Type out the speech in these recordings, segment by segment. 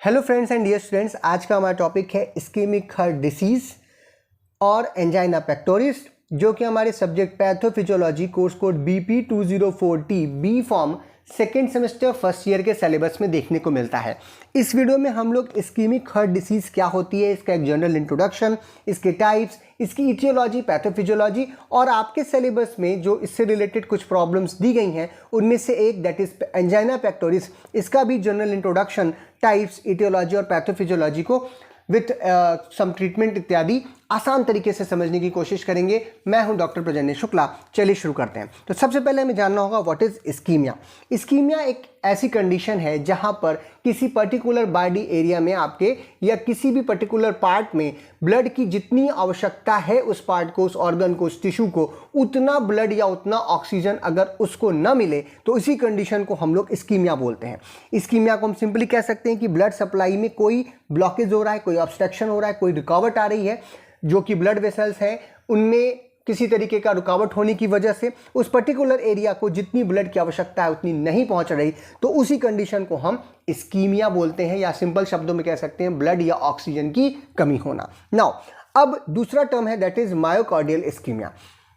Hello friends and dear students, आज का हमारा टॉपिक है इस्कीमिक हार्ट डिसीज और एंजाइना पेक्टोरिस, जो कि हमारे subject pathophysiology course code BP 204T B pharm second semester first year के सिलेबस में देखने को मिलता है। इस वीडियो में हम लोग इस्कीमिक हार्ट डिसीज क्या होती है, इसका एक जनरल इंट्रोडक्शन, इसके टाइप्स, इसकी इटियोलॉजी, पैथोफिजियोलॉजी और आपके सिलेबस में जो इससे रिलेटेड कुछ प्रॉब्लम्स दी गई हैं उनमें से एक दैट इज एंजाइना पेक्टोरिस, इसका भी जनरल इंट्रोडक्शन, टाइप्स, इटियोलॉजी और पैथोफिजियोलॉजी को विथ सम ट्रीटमेंट इत्यादि आसान तरीके से समझने की कोशिश करेंगे। मैं हूं डॉक्टर प्रजन्य शुक्ला। चलिए शुरू करते हैं। तो सबसे पहले हमें जानना होगा व्हाट इज इस्कीमिया। इस्कीमिया एक ऐसी कंडीशन है जहां पर किसी पर्टिकुलर बॉडी एरिया में आपके या किसी भी पर्टिकुलर पार्ट में ब्लड की जितनी आवश्यकता है उस पार्ट को, उस ऑर्गन को, उस टिश्यू को, उतना ब्लड या उतना ऑक्सीजन अगर उसको न मिले तो इसी कंडीशन को हम लोग इस्कीमिया बोलते हैं। इस्कीमिया को हम सिंपली कह सकते हैं कि ब्लड सप्लाई में कोई ब्लॉकेज हो रहा है, कोई ऑब्स्ट्रक्शन हो रहा है, कोई रुकावट आ रही है, जो कि ब्लड वेसल्स हैं उनमें किसी तरीके का रुकावट होने की वजह से उस पर्टिकुलर एरिया को जितनी ब्लड की आवश्यकता है उतनी नहीं पहुंच रही, तो उसी कंडीशन को हम इस्कीमिया बोलते हैं, या सिंपल शब्दों में कह सकते हैं ब्लड या ऑक्सीजन की कमी होना। नाउ अब दूसरा टर्म है दैट इज मायोकार्डियल इस्कीमिया।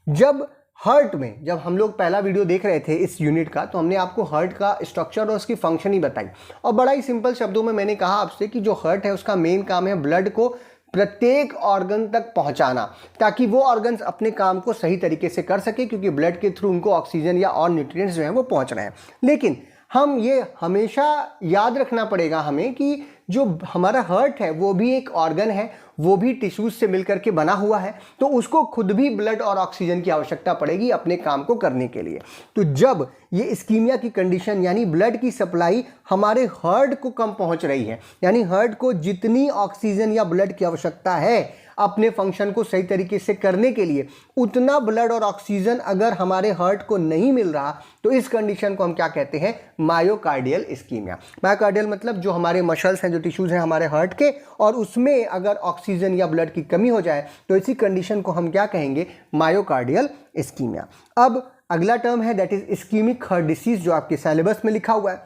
जब हार्ट में, जब हम लोग पहला वीडियो देख रहे थे इस यूनिट का, तो हमने आपको हार्ट का स्ट्रक्चर और उसकी फंक्शन ही बताई और बड़ा ही सिंपल शब्दों में मैंने कहा आपसे कि जो हार्ट है उसका मेन काम है ब्लड को प्रत्येक ऑर्गन तक पहुंचाना, ताकि वो ऑर्गन्स अपने काम को सही तरीके से कर सके, क्योंकि ब्लड के थ्रू उनको ऑक्सीजन या और न्यूट्रिएंट्स जो हैं वो पहुंच रहे हैं। लेकिन हम ये हमेशा याद रखना पड़ेगा हमें कि जो हमारा हार्ट है वो भी एक ऑर्गन है, वो भी टिश्यूज से मिलकर के बना हुआ है, तो उसको खुद भी ब्लड और ऑक्सीजन की आवश्यकता पड़ेगी अपने काम को करने के लिए। तो जब ये इस्कीमिया की कंडीशन यानी ब्लड की सप्लाई हमारे हार्ट को कम पहुंच रही है, यानी हार्ट को जितनी ऑक्सीजन या ब्लड की आवश्यकता है अपने फंक्शन को सही तरीके से करने के लिए, उतना ब्लड और ऑक्सीजन अगर हमारे हार्ट को नहीं मिल रहा, तो इस कंडीशन को हम क्या कहते हैं, मायोकार्डियल इस्कीमिया। मायोकार्डियल मतलब जो हमारे मसल्स हैं, जो टिश्यूज हैं हमारे हार्ट के, और उसमें अगर ऑक्सीजन या ब्लड की कमी हो जाए तो इसी कंडीशन को हम क्या कहेंगे, मायोकार्डियल इस्कीमिया। अब अगला टर्म है that is ischaemic heart disease, जो आपके सिलेबस में लिखा हुआ है।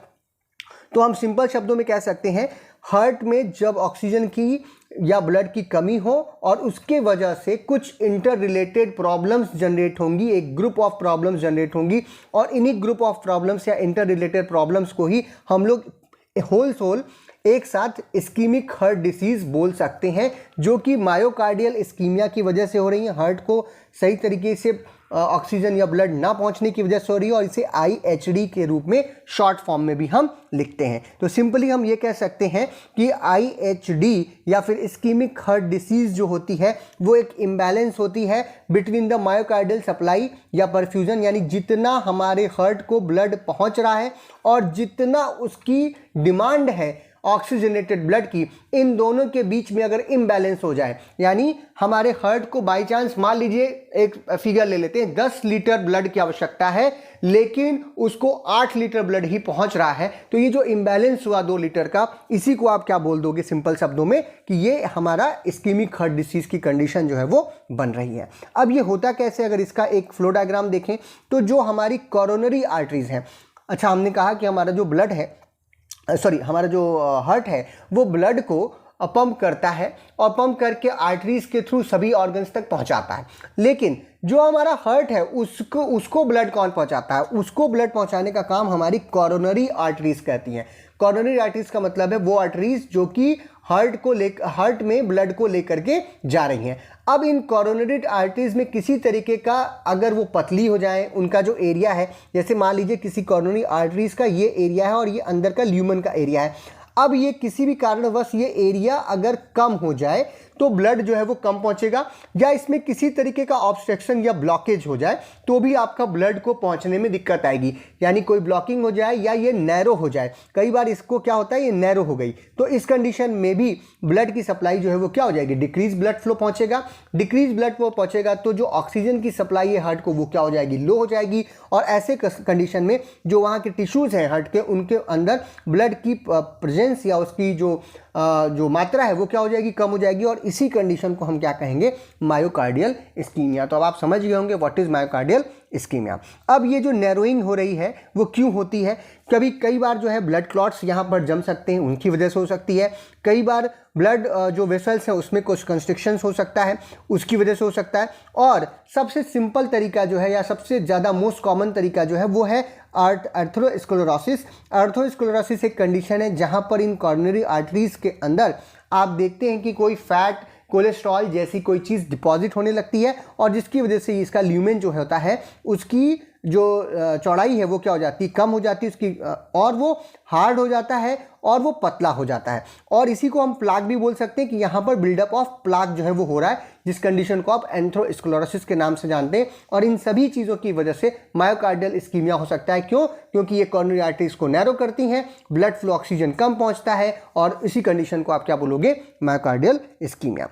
तो हम सिंपल शब्दों में कह सकते हैं हार्ट में जब ऑक्सीजन की या ब्लड की कमी हो और उसके वजह से कुछ इंटर रिलेटेड प्रॉब्लम्स जनरेट होंगी, एक ग्रुप ऑफ प्रॉब्लम्स जनरेट होंगी, और इन्हीं ग्रुप ऑफ प्रॉब्लम्स या इंटर रिलेटेड प्रॉब्लम्स को ही हम लोग होल सोल एक साथ इस्कीमिक हार्ट डिसीज बोल सकते हैं, जो कि मायोकार्डियल इस्कीमिया की वजह से हो रही है, हार्ट को सही तरीके से ऑक्सीजन या ब्लड ना पहुंचने की वजह से हो रही है, और इसे IHD के रूप में शॉर्ट फॉर्म में भी हम लिखते हैं। तो सिंपली हम ये कह सकते हैं कि IHD या फिर इस्कीमिक हार्ट डिसीज जो होती है वो एक इम्बैलेंस होती है बिटवीन द मायोकार्डियल सप्लाई या परफ्यूजन, यानी जितना हमारे हार्ट को ब्लड पहुंच रहा है और जितना उसकी डिमांड है ऑक्सीजनेटेड ब्लड की, इन दोनों के बीच में अगर इम्बैलेंस हो जाए, यानी हमारे हार्ट को बाई चांस, मान लीजिए एक फिगर ले लेते हैं, 10 लीटर ब्लड की आवश्यकता है लेकिन उसको 8 लीटर ब्लड ही पहुंच रहा है, तो ये जो इम्बैलेंस हुआ 2 लीटर का, इसी को आप क्या बोल दोगे सिंपल शब्दों में, कि ये हमारा इस्कीमिक हार्ट डिसीज की कंडीशन जो है वो बन रही है। अब ये होता कैसे, अगर इसका एक फ्लो डायग्राम देखें तो जो हमारी कोरोनरी आर्टरीज हैं, अच्छा हमने कहा कि हमारा जो ब्लड है, हमारा जो हार्ट है वो ब्लड को पंप करता है और पंप करके आर्टरीज के थ्रू सभी ऑर्गन्स तक पहुंचाता है, लेकिन जो हमारा हार्ट है उसको ब्लड कौन पहुंचाता है, उसको ब्लड पहुंचाने का काम हमारी कोरोनरी आर्टरीज करती हैं। कोरोनरी आर्टरीज का मतलब है वो आर्टरीज जो कि हार्ट में ब्लड को लेकर के जा रही हैं। अब इन कोरोनरी आर्टरीज में किसी तरीके का अगर वो पतली हो जाए, उनका जो एरिया है, जैसे मान लीजिए किसी कोरोनरी आर्टरीज का ये एरिया है और ये अंदर का ल्यूमन का एरिया है, अब ये किसी भी कारणवश ये एरिया अगर कम हो जाए तो ब्लड जो है वो कम पहुंचेगा, या इसमें किसी तरीके का ऑब्स्ट्रक्शन या ब्लॉकेज हो जाए तो भी आपका ब्लड को पहुंचने में दिक्कत आएगी, यानी कोई ब्लॉकिंग हो जाए या ये नैरो हो जाए। कई बार इसको क्या होता है, ये नैरो हो गई, तो इस कंडीशन में भी ब्लड की सप्लाई जो है वो क्या हो जाएगी, डिक्रीज ब्लड फ्लो पहुंचेगा। डिक्रीज ब्लड फ्लो पहुंचेगा तो जो ऑक्सीजन की सप्लाई है हार्ट को वो क्या हो जाएगी, लो हो जाएगी, और ऐसे कंडीशन में जो वहाँ के टिश्यूज हैं हार्ट के, उनके अंदर ब्लड की प्रेजेंस या उसकी जो मात्रा है वो क्या हो जाएगी, कम हो जाएगी, और इसी कंडीशन को हम क्या कहेंगे, मायोकार्डियल इस्कीमिया। तो अब आप समझ गए होंगे व्हाट इज मायोकार्डियल इस्कीमिया। अब ये जो नैरोइंग हो रही है वो क्यों होती है? कई बार जो है ब्लड क्लॉट्स यहाँ पर जम सकते हैं, उनकी वजह से हो सकती है। कई बार ब्लड जो वेसल्स हैं उसमें कुछ कंस्ट्रिक्शंस हो सकता है, उसकी वजह से हो सकता है। और सबसे सिंपल तरीका जो है या सबसे ज़्यादा मोस्ट कॉमन तरीका जो है वो है अर्थरोस्क्लेरोसिस। अर्थरोस्क्लेरोसिस एक कंडीशन है जहाँ पर इन कॉर्नरी आर्टरीज के अंदर आप देखते हैं कि कोई फैट, कोलेस्ट्रॉल जैसी कोई चीज़ डिपॉजिट होने लगती है और जिसकी वजह से इसका ल्यूमेन जो होता है उसकी जो चौड़ाई है वो क्या हो जाती है, कम हो जाती है उसकी, और वो हार्ड हो जाता है और वो पतला हो जाता है। और इसी को हम प्लाक भी बोल सकते हैं कि यहाँ पर बिल्डअप ऑफ प्लाक जो है वो हो रहा है, जिस कंडीशन को आप एंथ्रोस्क्लेरोसिस के नाम से जानते हैं। और इन सभी चीज़ों की वजह से मायोकार्डियल इस्कीमिया हो सकता है। क्यों? क्योंकि ये कॉर्नरी आर्टरीज को नैरो करती हैं, ब्लड फ्लो ऑक्सीजन कम पहुँचता है और इसी कंडीशन को आप क्या बोलोगे? Myocardial ischemia.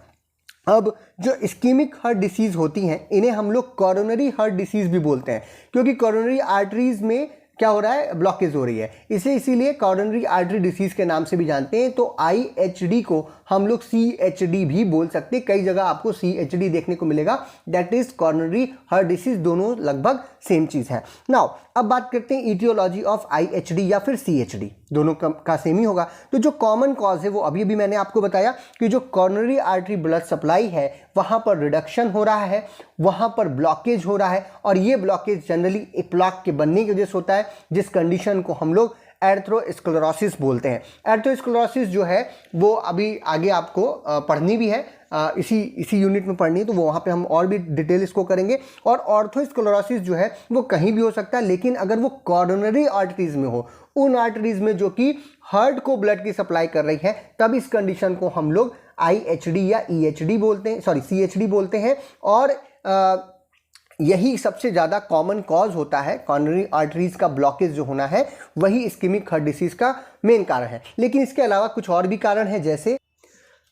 अब जो इस्कीमिक हार्ट डिसीज़ होती हैं इन्हें हम लोग कॉरोनरी हार्ट डिसीज़ भी बोलते हैं, क्योंकि कॉरोनरी आर्टरीज में क्या हो रहा है? ब्लॉकेज हो रही है, इसीलिए कॉरोनरी आर्टरी डिसीज़ के नाम से भी जानते हैं। तो IHD को हम लोग CHD भी बोल सकते हैं। कई जगह आपको CHD देखने को मिलेगा, that is coronary heart disease. दोनों लगभग सेम चीज़ है। नाउ अब बात करते हैं ईटियोलॉजी ऑफ IHD या फिर CHD, दोनों का सेम ही होगा। तो जो कॉमन कॉज है वो अभी मैंने आपको बताया कि जो कॉर्नरी आर्टरी ब्लड सप्लाई है वहाँ पर रिडक्शन हो रहा है, वहाँ पर ब्लॉकेज हो रहा है, और ये ब्लॉकेज जनरली एक प्लाक के बनने की वजह से होता है, जिस कंडीशन को हम लोग एर्थ्रोस्क्लेरोसिस बोलते हैं। एर्थ्रोस्क्लेरोसिस जो है वो अभी आगे आपको पढ़नी भी है, इसी यूनिट में पढ़नी है, तो वो वहाँ पे हम और भी डिटेल इसको करेंगे। और ऑर्थोस्क्लेरोसिस जो है वो कहीं भी हो सकता है, लेकिन अगर वो कॉर्नरी आर्टरीज में हो, उन आर्टरीज में जो कि हार्ट को ब्लड की सप्लाई कर रही है, तब इस कंडीशन को हम लोग IHD या EHD बोलते हैं, CHD बोलते हैं। और यही सबसे ज़्यादा कॉमन कॉज होता है, कॉर्नरी आर्टरीज का ब्लॉकेज जो होना है वही इस्कीमिक हार्ट डिसीज़ का मेन कारण है। लेकिन इसके अलावा कुछ और भी कारण है, जैसे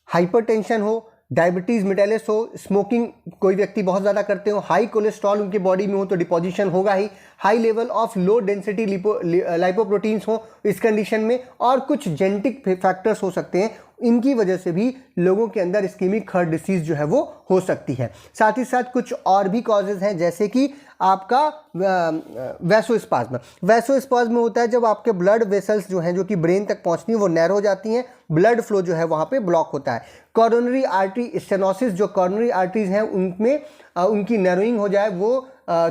हाइपरटेंशन हो, डायबिटीज़ मेलिटस हो, स्मोकिंग कोई व्यक्ति बहुत ज़्यादा करते हो, हाई कोलेस्ट्रॉल उनके बॉडी में हो तो डिपोजिशन होगा ही, high level of low density lipoproteins हो इस कंडीशन में, और कुछ जेनेटिक फैक्टर्स हो सकते हैं, इनकी वजह से भी लोगों के अंदर इस्कीमिक हार्ट डिसीज़ जो है वो हो सकती है। साथ ही साथ कुछ और भी कॉजेज़ हैं, जैसे कि आपका वैसोस्पाज्म। वैसोस्पाज्म होता है जब आपके ब्लड वेसल्स जो हैं जो कि ब्रेन तक पहुंचनी है वो नैरो हो जाती हैं, ब्लड फ्लो जो है वहाँ पे ब्लॉक होता है। कॉरोनरी आर्टरी स्टेनोसिस, जो कॉरोनरी आर्टरीज हैं उनमें उनकी नैरोइंग हो जाए, वो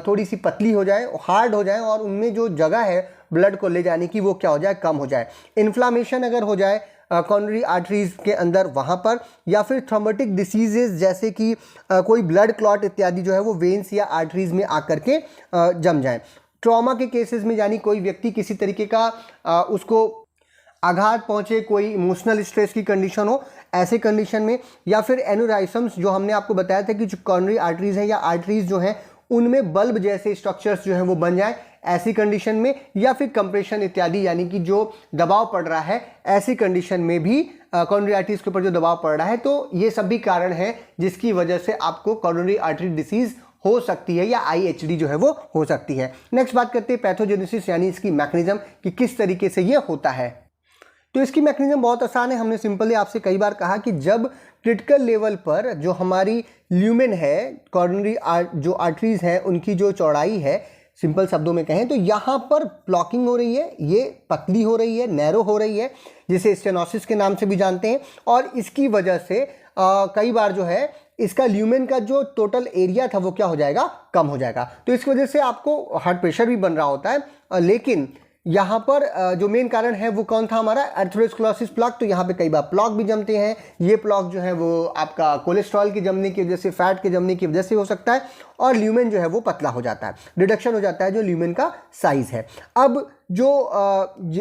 थोड़ी सी पतली हो जाए, हार्ड हो जाए, और उनमें जो जगह है ब्लड को ले जाने की वो क्या हो जाए? कम हो जाए। इन्फ्लामेशन अगर हो जाए कॉर्नरी आर्टरीज के अंदर वहाँ पर, या फिर थ्रोम्बोटिक डिसीजेज जैसे कि कोई ब्लड क्लॉट इत्यादि जो है वो वेन्स या आर्टरीज में आकर के जम जाए। ट्रॉमा के केसेस में, यानी कोई व्यक्ति किसी तरीके का उसको आघात पहुंचे, कोई इमोशनल स्ट्रेस की कंडीशन हो, ऐसे कंडीशन में, या फिर एनोराइसम्स जो हमने आपको बताया था कि जो कॉर्नरी आर्टरीज हैं या आर्टरीज जो हैं उनमें बल्ब जैसे स्ट्रक्चर्स जो हैं वो बन जाए, ऐसी कंडीशन में, या फिर कंप्रेशन इत्यादि यानी कि जो दबाव पड़ रहा है, ऐसी कंडीशन में भी कॉर्नरी आर्टरीज के ऊपर जो दबाव पड़ रहा है, तो ये सब भी कारण है जिसकी वजह से आपको कॉर्नरी आर्टरी डिसीज हो सकती है या IHD जो है वो हो सकती है। नेक्स्ट बात करते हैं पैथोजेनेसिस, यानी इसकी मैकेनिज्म कि किस तरीके से ये होता है। तो इसकी मैकेनिज्म बहुत आसान है। हमने सिंपली आपसे कई बार कहा कि जब क्रिटिकल लेवल पर जो हमारी ल्यूमेन है, कॉर्नरी जो आर्टरीज हैं उनकी जो चौड़ाई है, सिंपल शब्दों में कहें तो यहाँ पर ब्लॉकिंग हो रही है, ये पतली हो रही है, नैरो हो रही है, जिसे स्टेनोसिस के नाम से भी जानते हैं, और इसकी वजह से कई बार जो है इसका ल्यूमेन का जो टोटल एरिया था वो क्या हो जाएगा? कम हो जाएगा। तो इसकी वजह से आपको हार्ट प्रेशर भी बन रहा होता है। लेकिन यहाँ पर जो मेन कारण है वो कौन था? हमारा एर्थ्रोस्क्लेरोसिस प्लाक। तो यहाँ पे कई बार प्लाक भी जमते हैं। ये प्लाक जो है वो आपका कोलेस्ट्रॉल के जमने की वजह से, फैट के जमने की वजह से हो सकता है, और ल्यूमेन जो है वो पतला हो जाता है, रिडक्शन हो जाता है जो ल्यूमेन का साइज है। अब जो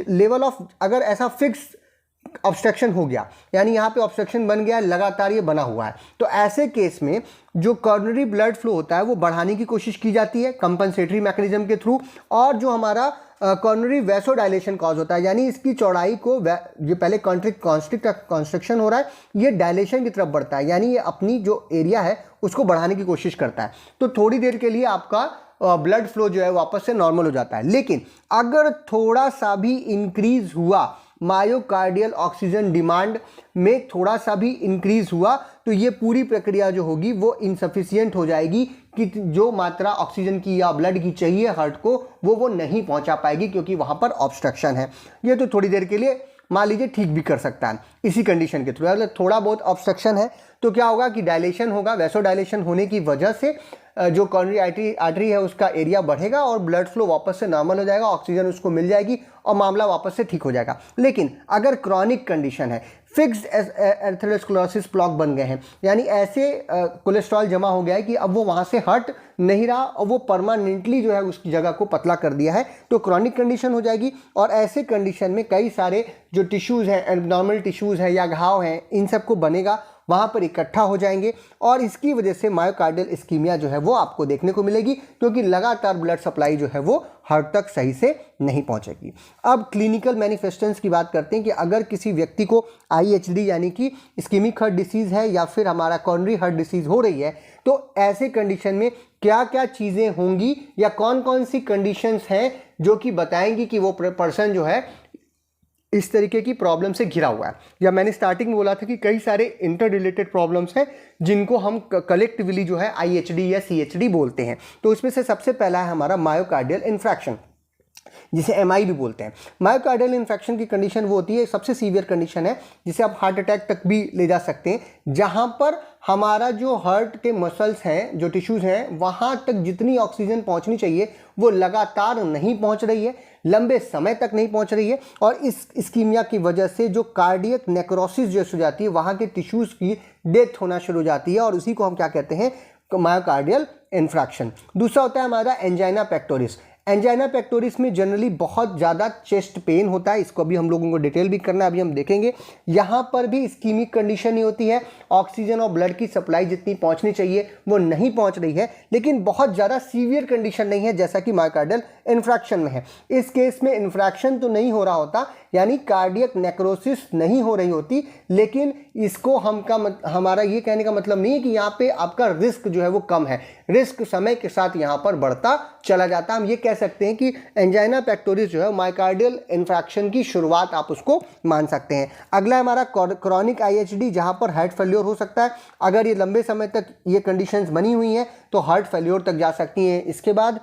लेवल ऑफ, अगर ऐसा फिक्स ऑब्स्ट्रक्शन हो गया, यानी यहाँ पे ऑब्स्ट्रक्शन बन गया, लगातार ये बना हुआ है, तो ऐसे केस में जो कॉर्नरी ब्लड फ्लो होता है वो बढ़ाने की कोशिश की जाती है कंपनसेटरी मैकेनिज्म के थ्रू, और जो हमारा कॉर्नरी वैसोडाइलेशन कॉज होता है, यानी इसकी चौड़ाई को, ये पहले कॉन्स्ट्रिक्शन हो रहा है, ये डायलेशन की तरफ बढ़ता है, यानी ये अपनी जो एरिया है उसको बढ़ाने की कोशिश करता है। तो थोड़ी देर के लिए आपका ब्लड फ्लो जो है वापस से नॉर्मल हो जाता है। लेकिन अगर थोड़ा सा भी इंक्रीज हुआ, मायोकार्डियल ऑक्सीजन डिमांड में थोड़ा सा भी इंक्रीज हुआ, तो ये पूरी प्रक्रिया जो होगी वो इनसफिशियंट हो जाएगी, कि जो मात्रा ऑक्सीजन की या ब्लड की चाहिए हार्ट को वो नहीं पहुंचा पाएगी, क्योंकि वहां पर ऑब्स्ट्रक्शन है। ये तो थोड़ी देर के लिए मान लीजिए ठीक भी कर सकता है इसी कंडीशन के थ्रू। अगर थोड़ा बहुत ऑब्स्ट्रक्शन है तो क्या होगा कि डायलेशन होगा, वैसो डायलेशन होने की वजह से जो कॉर्नरी आर्टरी है उसका एरिया बढ़ेगा और ब्लड फ्लो वापस से नॉर्मल हो जाएगा, ऑक्सीजन उसको मिल जाएगी और मामला वापस से ठीक हो जाएगा। लेकिन अगर क्रॉनिक कंडीशन है, फिक्स्ड एथेरोस्क्लेरोसिस प्लॉक बन गए हैं, यानी ऐसे कोलेस्ट्रॉल जमा हो गया है कि अब वो वहाँ से हट नहीं रहा और वो परमानेंटली जो है उसकी जगह को पतला कर दिया है, तो क्रॉनिक कंडीशन हो जाएगी। और ऐसे कंडीशन में कई सारे जो टिश्यूज़ हैं, एब्नॉर्मल टिश्यूज़ हैं या घाव हैं, इन सबको बनेगा, वहाँ पर इकट्ठा हो जाएंगे और इसकी वजह से मायोकार्डियल इस्कीमिया जो है वो आपको देखने को मिलेगी, क्योंकि लगातार ब्लड सप्लाई जो है वो हार्ट तक सही से नहीं पहुँचेगी। अब क्लिनिकल मैनिफेस्टेशंस की बात करते हैं कि अगर किसी व्यक्ति को IHD यानी कि इस्कीमिक हार्ट डिसीज़ है या फिर हमारा कॉर्नरी हार्ट डिसीज़ हो रही है, तो ऐसे कंडीशन में क्या क्या चीज़ें होंगी या कौन कौन सी कंडीशंस हैं जो कि बताएंगी कि वो पर्सन जो है इस तरीके की प्रॉब्लम से घिरा हुआ है। या मैंने स्टार्टिंग में बोला था कि कई सारे इंटर रिलेटेड प्रॉब्लम्स हैं जिनको हम कलेक्टिवली जो है IHD या CHD बोलते हैं। तो इसमें से सबसे पहला है हमारा मायोकार्डियल इन्फ्रैक्शन, जिसे MI भी बोलते हैं। मायोकार्डियल इन्फेक्शन की कंडीशन वो होती है, सबसे सीवियर कंडीशन है जिसे आप हार्ट अटैक तक भी ले जा सकते हैं, जहां पर हमारा जो हार्ट के मसल्स हैं, जो टिश्यूज़ हैं, वहां तक जितनी ऑक्सीजन पहुंचनी चाहिए वो लगातार नहीं पहुंच रही है, लंबे समय तक नहीं पहुंच रही है, और इस इस्कीमिया की वजह से जो कार्डियक नेक्रोसिस जो हो जाती है, वहां के टिश्यूज़ की डेथ होना शुरू हो जाती है, और उसी को हम क्या कहते हैं, मायोकार्डियल इन्फ्रैक्शन। दूसरा होता है हमारा एंजाइना पेक्टोरिस। एंजाइना पेक्टोरिस में जनरली बहुत ज़्यादा चेस्ट पेन होता है, इसको अभी हम लोगों को डिटेल भी करना है, अभी हम देखेंगे। यहाँ पर भी इस्कीमिक कंडीशन ही होती है, ऑक्सीजन और ब्लड की सप्लाई जितनी पहुँचनी चाहिए वो नहीं पहुँच रही है, लेकिन बहुत ज़्यादा सीवियर कंडीशन नहीं है जैसा कि मायोकार्डियल इन्फ्रैक्शन में है। इस केस में इन्फ्रैक्शन तो नहीं हो रहा होता, यानी कार्डियक नेक्रोसिस नहीं हो रही होती, लेकिन इसको हमारा ये कहने का मतलब नहीं है कि यहाँ पे आपका रिस्क जो है वो कम है, रिस्क समय के साथ यहाँ पर बढ़ता चला जाता है। हम ये कह सकते हैं कि एंजाइना पेक्टोरिस जो है मायोकार्डियल इन्फ्रैक्शन की शुरुआत आप उसको मान सकते हैं। अगला हमारा क्रॉनिक IHD, जहाँ पर हार्ट फेल्योर हो सकता है। अगर ये लंबे समय तक ये कंडीशंस बनी हुई हैं तो हार्ट फेल्योर तक जा सकती हैं। इसके बाद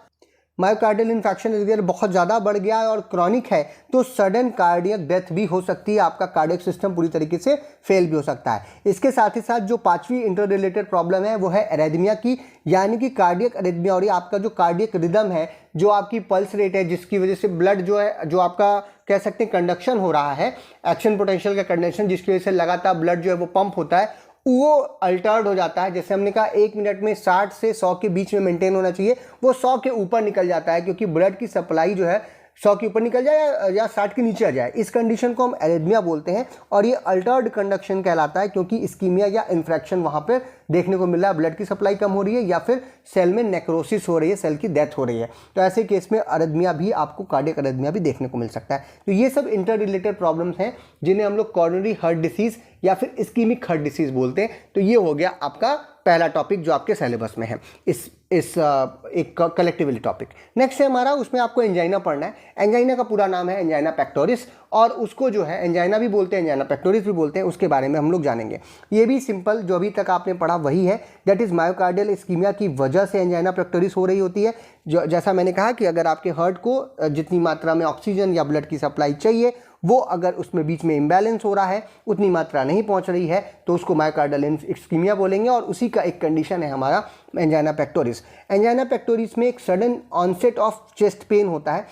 मायोकार्डियल इन्फेक्शन अगर बहुत ज़्यादा बढ़ गया है और क्रॉनिक है तो सडन कार्डियक डेथ भी हो सकती है, आपका कार्डियक सिस्टम पूरी तरीके से फेल भी हो सकता है। इसके साथ ही साथ जो पांचवी इंटर रिलेटेड प्रॉब्लम है वो है एरेथमिया की, यानी कि कार्डियक एरेथमिया, और ये आपका जो कार्डियक रिदम है, जो आपकी पल्स रेट है, जिसकी वजह से ब्लड जो है, जो आपका कह सकते हैं कंडक्शन हो रहा है, एक्शन पोटेंशियल का कंडक्शन, जिसकी वजह से लगातार ब्लड जो है वो पंप होता है, वो अल्टर्ड हो जाता है। जैसे हमने कहा 1 मिनट में 60 से 100 के बीच में मेंटेन होना चाहिए, वो 100 के ऊपर निकल जाता है, क्योंकि ब्लड की सप्लाई जो है 100 के ऊपर निकल जाए या 60 के नीचे आ जाए। इस कंडीशन को हम एरिथमिया बोलते हैं, और ये अल्टर्ड कंडक्शन कहलाता है, क्योंकि इस्कीमिया या इन्फ्रैक्शन वहाँ पर देखने को मिल रहा है, ब्लड की सप्लाई कम हो रही है या फिर सेल में नेक्रोसिस हो रही है, सेल की डेथ हो रही है। तो ऐसे केस में अरिथमिया भी, आपको कार्डियक अरिथमिया भी देखने को मिल सकता है। तो ये सब इंटर रिलेटेड प्रॉब्लम्स हैं जिन्हें हम लोग कॉर्नरी हार्ट डिसीज़ या फिर इस्कीमिक हार्ट डिसीज़ बोलते हैं। तो ये हो गया आपका पहला टॉपिक जो आपके सिलेबस में है, इस एक कलेक्टिवली टॉपिक। नेक्स्ट है हमारा, उसमें आपको एंजाइना पढ़ना है। एंजाइना का पूरा नाम है एंजाइना पेक्टोरिस, और उसको जो है एंजाइना भी बोलते हैं, एंजाइना पेक्टोरिस भी बोलते हैं, उसके बारे में हम लोग जानेंगे। ये भी सिंपल जो अभी तक आपने पढ़ा वही है, दैट इज़ मायोकार्डियल इस्कीमिया की वजह से एंजाइना पेक्टोरिस हो रही होती है। जो जैसा मैंने कहा कि अगर आपके हार्ट को जितनी मात्रा में ऑक्सीजन या ब्लड की सप्लाई चाहिए, वो अगर उसमें बीच में इम्बैलेंस हो रहा है, उतनी मात्रा नहीं पहुंच रही है, तो उसको मायोकार्डियल इस्कीमिया बोलेंगे, और उसी का एक कंडीशन है हमारा एंजाइना पेक्टोरिस। एंजाइना पेक्टोरिस में एक sudden onset of chest pain होता है,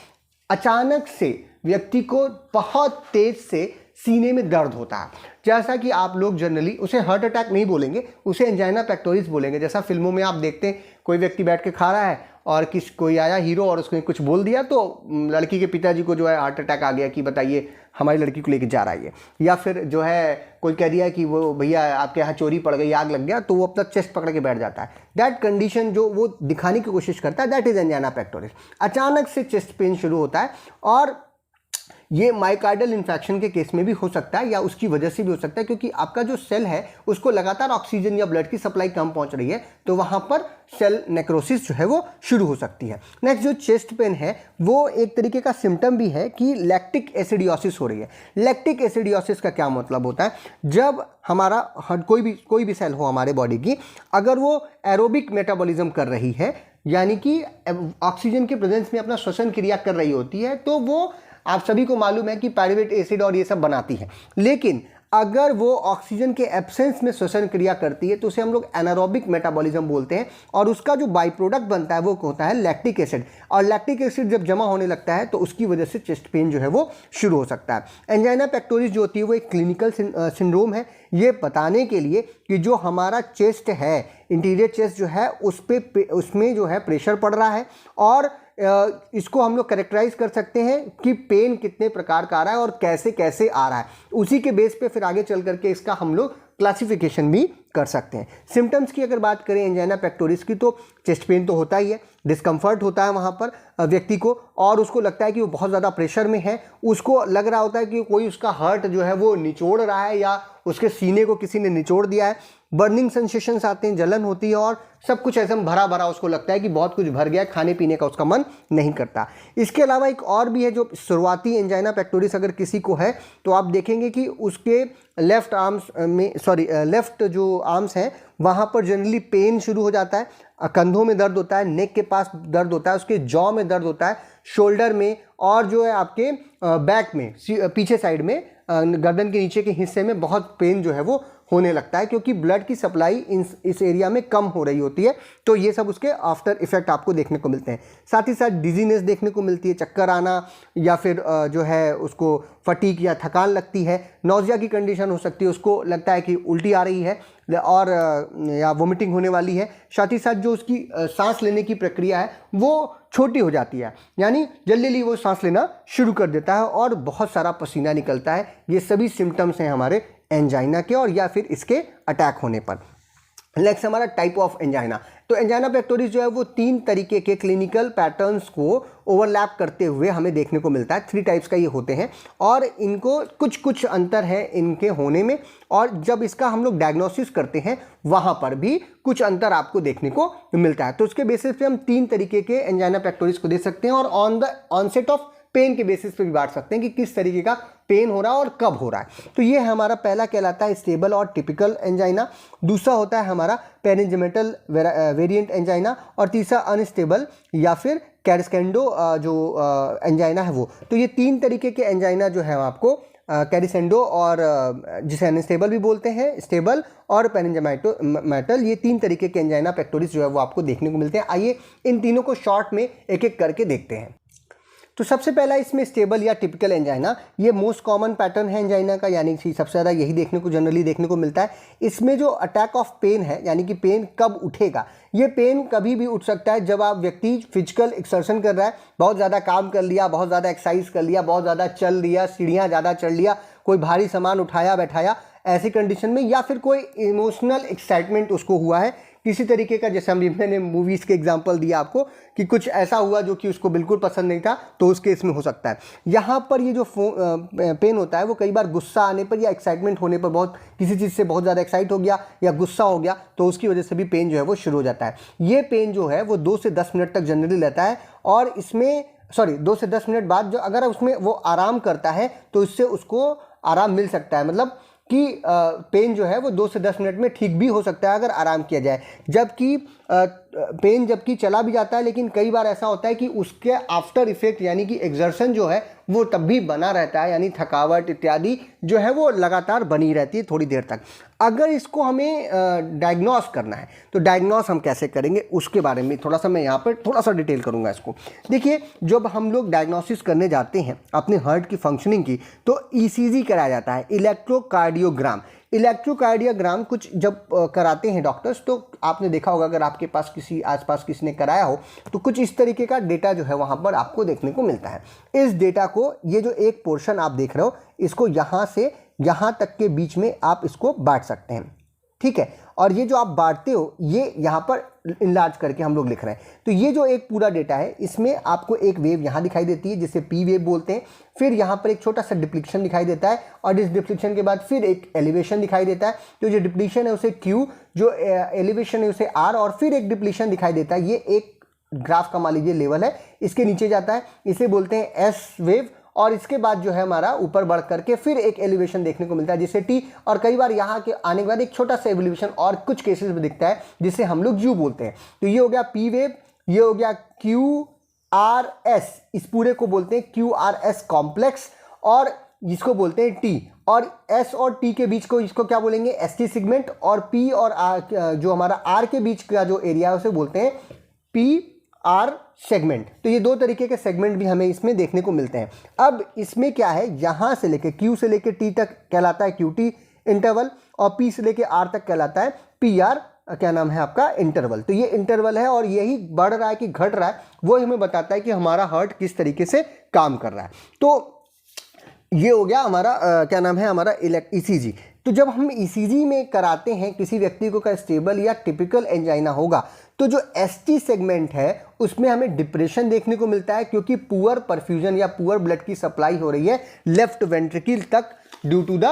अचानक से व्यक्ति को बहुत तेज से सीने में दर्द होता है। जैसा कि आप लोग जनरली उसे हार्ट अटैक नहीं बोलेंगे, उसे एंजाइना पेक्टोरिस बोलेंगे। जैसा फिल्मों में आप देखते हैं, कोई व्यक्ति बैठ के खा रहा है और कोई आया हीरो और उसने कुछ बोल दिया, तो लड़की के पिताजी को जो है हार्ट अटैक आ गया कि बताइए हमारी लड़की को लेके जा रहा है। या फिर जो है कोई कह दिया कि वो भैया आपके यहाँ चोरी पड़ गई, आग लग गया, तो वो अपना चेस्ट पकड़ के बैठ जाता है। दैट कंडीशन जो वो दिखाने की कोशिश करता है, दैट इज एंजाइना पेक्टोरिस। अचानक से चेस्ट पेन शुरू होता है, और ये मायोकार्डियल इन्फेक्शन के केस में भी हो सकता है या उसकी वजह से भी हो सकता है, क्योंकि आपका जो सेल है उसको लगातार ऑक्सीजन या ब्लड की सप्लाई कम पहुंच रही है, तो वहां पर सेल नेक्रोसिस जो है वो शुरू हो सकती है। नेक्स्ट जो चेस्ट पेन है वो एक तरीके का सिम्टम भी है कि लैक्टिक एसिडियोसिस हो रही है। लैक्टिक एसिडियोसिस का क्या मतलब होता है, जब हमारा कोई भी सेल हो हमारे बॉडी की, अगर वो एरोबिक मेटाबॉलिज्म कर रही है, यानी कि ऑक्सीजन के प्रेजेंस में अपना श्वसन क्रिया कर रही होती है, तो वो आप सभी को मालूम है कि पायरुवेट एसिड और ये सब बनाती है। लेकिन अगर वो ऑक्सीजन के एब्सेंस में श्वसन क्रिया करती है तो उसे हम लोग एनारोबिक मेटाबॉलिज्म बोलते हैं, और उसका जो बाई प्रोडक्ट बनता है वो होता है लैक्टिक एसिड। और लैक्टिक एसिड जब जमा होने लगता है तो उसकी वजह से चेस्ट पेन जो है वो शुरू हो सकता है। एंजाइना पेक्टोरिस जो होती है वो एक क्लिनिकल सिंड्रोम है, ये बताने के लिए कि जो हमारा चेस्ट है, इंटीरियर चेस्ट जो है उसमें जो है प्रेशर पड़ रहा है, और इसको हम लोग कैरेक्टराइज कर सकते हैं कि पेन कितने प्रकार का आ रहा है और कैसे कैसे आ रहा है। उसी के बेस पे फिर आगे चल करके इसका हम लोग क्लासिफिकेशन भी कर सकते हैं। सिम्टम्स की अगर बात करें एंजाइना पेक्टोरिस की, तो चेस्ट पेन तो होता ही है, डिस्कम्फर्ट होता है वहाँ पर व्यक्ति को, और उसको लगता है कि वो बहुत ज़्यादा प्रेशर में है, उसको लग रहा होता है कि कोई उसका हार्ट जो है वो निचोड़ रहा है या उसके सीने को किसी ने निचोड़ दिया है। बर्निंग सेंसेशंस आते हैं, जलन होती है, और सब कुछ ऐसा भरा भरा उसको लगता है कि बहुत कुछ भर गया, खाने पीने का उसका मन नहीं करता। इसके अलावा एक और भी है, जो शुरुआती एंजाइना पेक्टोरिस अगर किसी को है तो आप देखेंगे कि उसके लेफ्ट जो आर्म्स हैं वहाँ पर जनरली पेन शुरू हो जाता है, कंधों में दर्द होता है, नेक के पास दर्द होता है, उसके जॉ में दर्द होता है, शोल्डर में, और जो है आपके बैक में पीछे साइड में गर्दन के नीचे के हिस्से में बहुत पेन जो है वो होने लगता है, क्योंकि ब्लड की सप्लाई इस एरिया में कम हो रही होती है। तो ये सब उसके आफ्टर इफेक्ट आपको देखने को मिलते हैं। साथ ही साथ डिजीनेस देखने को मिलती है, चक्कर आना, या फिर जो है उसको फटीक या थकान लगती है, नौजिया की कंडीशन हो सकती है, उसको लगता है कि उल्टी आ रही है और या वोमिटिंग होने वाली है। साथ ही साथ जो उसकी सांस लेने की प्रक्रिया है वो छोटी हो जाती है, यानी जल्दी जल्दी वो सांस लेना शुरू कर देता है और बहुत सारा पसीना निकलता है। ये सभी सिम्टम्स हैं हमारे एंजाइना के, और या फिर इसके अटैक होने पर। नेक्स्ट हमारा टाइप ऑफ एंजाइना। तो एंजाइना पेक्टोरिस जो है वो 3 तरीके के क्लिनिकल पैटर्न्स को ओवरलैप करते हुए हमें देखने को मिलता है। 3 टाइप्स का ये होते हैं, और इनको कुछ अंतर है इनके होने में, और जब इसका हम लोग डायग्नोसिस करते हैं वहाँ पर भी कुछ अंतर आपको देखने को मिलता है। तो उसके बेसिस पे हम 3 तरीके के एंजाइना पेक्टोरिस को देख सकते हैं, और on the onset of pain के बेसिस पे भी बांट सकते हैं कि किस तरीके का पेन हो रहा है और कब हो रहा है। तो ये हमारा पहला कहलाता है स्टेबल और टिपिकल एंजाइना, दूसरा होता है हमारा पेरिंजिमेटल वेरिएंट एंजाइना, और तीसरा अनस्टेबल या फिर कैरिस्केंडो जो एंजाइना है वो। तो ये 3 तरीके के एंजाइना जो है आपको कैरिसेंडो, और जिसे अनस्टेबल भी बोलते हैं, स्टेबल और पेरिंजिमेटल, ये 3 तरीके के एंजाइना पेक्टोरिस जो है वो आपको देखने को मिलते हैं। आइए इन तीनों को शॉर्ट में एक एक करके देखते हैं। तो सबसे पहला इसमें स्टेबल या टिपिकल एंजाइना, ये मोस्ट कॉमन पैटर्न है एंजाइना का, यानी कि सबसे ज़्यादा यही जनरली देखने को मिलता है। इसमें जो अटैक ऑफ पेन है, यानी कि पेन कब उठेगा, ये पेन कभी भी उठ सकता है जब आप व्यक्ति फिजिकल एक्सर्शन कर रहा है, बहुत ज़्यादा काम कर लिया, बहुत ज़्यादा एक्सरसाइज कर लिया, बहुत ज़्यादा चल लिया, सीढ़ियाँ ज़्यादा चढ़ लिया, कोई भारी सामान उठाया बैठाया, ऐसी कंडीशन में, या फिर कोई इमोशनल एक्साइटमेंट उसको हुआ है किसी तरीके का, जैसे मैंने मूवीज़ के एग्जांपल दिया आपको कि कुछ ऐसा हुआ जो कि उसको बिल्कुल पसंद नहीं था, तो उस केस में हो सकता है। यहाँ पर ये जो पेन होता है वो कई बार गुस्सा आने पर या एक्साइटमेंट होने पर, बहुत किसी चीज़ से बहुत ज़्यादा एक्साइट हो गया या गुस्सा हो गया, तो उसकी वजह से भी पेन जो है वो शुरू हो जाता है। ये पेन जो है वो 2 से 10 मिनट तक जनरली रहता है, और इसमें 2 से 10 मिनट बाद जो अगर उसमें वो आराम करता है तो इससे उसको आराम मिल सकता है, मतलब कि पेन जो है वो 2 से 10 मिनट में ठीक भी हो सकता है अगर आराम किया जाए। जबकि पेन चला भी जाता है, लेकिन कई बार ऐसा होता है कि उसके आफ्टर इफेक्ट, यानी कि एक्सर्शन जो है वो तब भी बना रहता है, यानी थकावट इत्यादि जो है वो लगातार बनी रहती है थोड़ी देर तक। अगर इसको हमें डायग्नोस करना है तो डायग्नोस हम कैसे करेंगे उसके बारे में थोड़ा सा मैं यहाँ पर थोड़ा सा डिटेल करूँगा इसको। देखिए, जब हम लोग डायग्नोसिस करने जाते हैं अपने हार्ट की फंक्शनिंग की, तो ईसीजी कराया जाता है, इलेक्ट्रोकार्डियोग्राम। इलेक्ट्रोकार्डियोग्राम कुछ जब कराते हैं डॉक्टर्स, तो आपने देखा होगा, अगर आपके पास आसपास किसी ने कराया हो, तो कुछ इस तरीके का डेटा जो है वहाँ पर आपको देखने को मिलता है। इस डेटा को, ये जो एक पोर्शन आप देख रहे हो, इसको यहाँ से यहाँ तक के बीच में आप इसको बांट सकते हैं। ठीक है। और ये जो आप बांटते हो ये यहाँ पर इनलार्ज करके हम लोग लिख रहे हैं। तो ये जो एक पूरा डेटा है इसमें आपको एक वेव यहाँ दिखाई देती है जिसे पी वेव बोलते हैं, फिर यहाँ पर एक छोटा सा डिप्लीशन दिखाई देता है और इस डिप्लीशन के बाद फिर एक एलिवेशन दिखाई देता है। तो जो डिप्लीशन है उसे क्यू, जो एलिवेशन है उसे आर, और फिर एक डिप्लीशन दिखाई देता है। ये एक ग्राफ का मान लीजिए लेवल है, इसके नीचे जाता है, इसे बोलते हैं एस वेव। और इसके बाद जो है हमारा ऊपर बढ़ करके फिर एक एलिवेशन देखने को मिलता है जिसे टी, और कई बार यहाँ के आने के बाद एक छोटा सा एलिवेशन और कुछ केसेस में दिखता है जिसे हम लोग यू बोलते हैं। तो ये हो गया पी वेव, ये हो गया क्यू आर एस, इस पूरे को बोलते हैं क्यू आर एस कॉम्प्लेक्स, और जिसको बोलते हैं टी। और एस और टी के बीच को इसको क्या बोलेंगे, एस टी सेगमेंट, और पी और आर, जो हमारा आर के बीच का जो एरिया है उसे बोलते हैं पी आर सेगमेंट। तो ये दो तरीके के सेगमेंट भी हमें इसमें देखने को मिलते हैं। अब इसमें क्या है, यहाँ से लेके क्यू से लेके टी तक कहलाता है क्यू टी इंटरवल, और पी से लेके आर तक कहलाता है पी आर क्या नाम है आपका इंटरवल। तो ये इंटरवल है और यही बढ़ रहा है कि घट रहा है वो हमें बताता है कि हमारा हार्ट किस तरीके से काम कर रहा है। तो ये हो गया हमारा क्या नाम है हमारा ईसीजी। तो जब हम ईसीजी में कराते हैं किसी व्यक्ति को का स्टेबल या टिपिकल एंजाइना होगा तो जो एसटी सेगमेंट है उसमें हमें डिप्रेशन देखने को मिलता है, क्योंकि पुअर परफ्यूजन या पुअर ब्लड की सप्लाई हो रही है लेफ्ट वेंट्रिकल तक due to the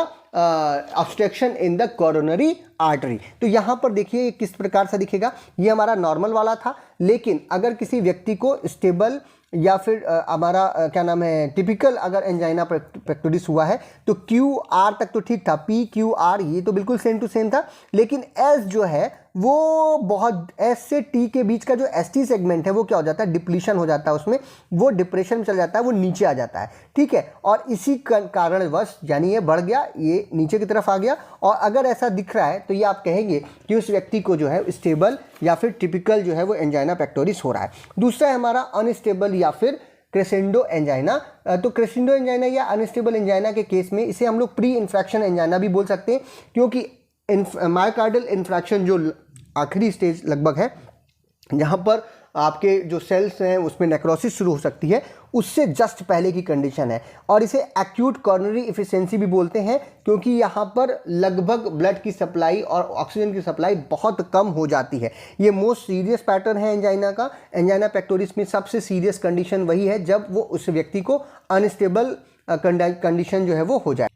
obstruction in the coronary artery. तो यहाँ पर देखिए ये किस प्रकार से दिखेगा, ये हमारा नॉर्मल वाला था, लेकिन अगर किसी व्यक्ति को स्टेबल या फिर हमारा क्या नाम है टिपिकल अगर एंजाइना पेक्टोरिस हुआ है तो क्यू आर तक तो ठीक था, पी क्यू आर ये तो बिल्कुल सेम टू सेम था, लेकिन एस जो है वो बहुत एस से टी के बीच का जो एस टी सेगमेंट है वो क्या हो जाता है, डिप्लीशन हो जाता है, उसमें वो डिप्रेशन में चल जाता है, वो नीचे आ जाता है, ठीक है। और इसी कारणवश यानी ये बढ़ गया, ये नीचे की तरफ आ गया, और अगर ऐसा दिख रहा है तो ये आप कहेंगे कि उस व्यक्ति को जो है स्टेबल या फिर टिपिकल जो है वो एंजाइना पेक्टोरिस हो रहा है। दूसरा है हमारा अनस्टेबल या फिर क्रेसेंडो एंजाइना। तो क्रेसेंडो एंजाइना या अनस्टेबल एंजाइना के केस में इसे हम लोग प्री इन्फ्रैक्शन एंजाइना भी बोल सकते हैं, क्योंकि मायोकार्डियल इन्फ्रैक्शन जो आखिरी स्टेज लगभग है यहाँ पर आपके जो सेल्स हैं उसमें नेक्रोसिस शुरू हो सकती है, उससे जस्ट पहले की कंडीशन है। और इसे एक्यूट कॉर्नरी इफिशिएंसी भी बोलते हैं, क्योंकि यहाँ पर लगभग ब्लड की सप्लाई और ऑक्सीजन की सप्लाई बहुत कम हो जाती है। ये मोस्ट सीरियस पैटर्न है एंजाइना का। एंजाइना पेक्टोरिस में सबसे सीरियस कंडीशन वही है जब वो उस व्यक्ति को अनस्टेबल कंडीशन जो है वो हो जाए।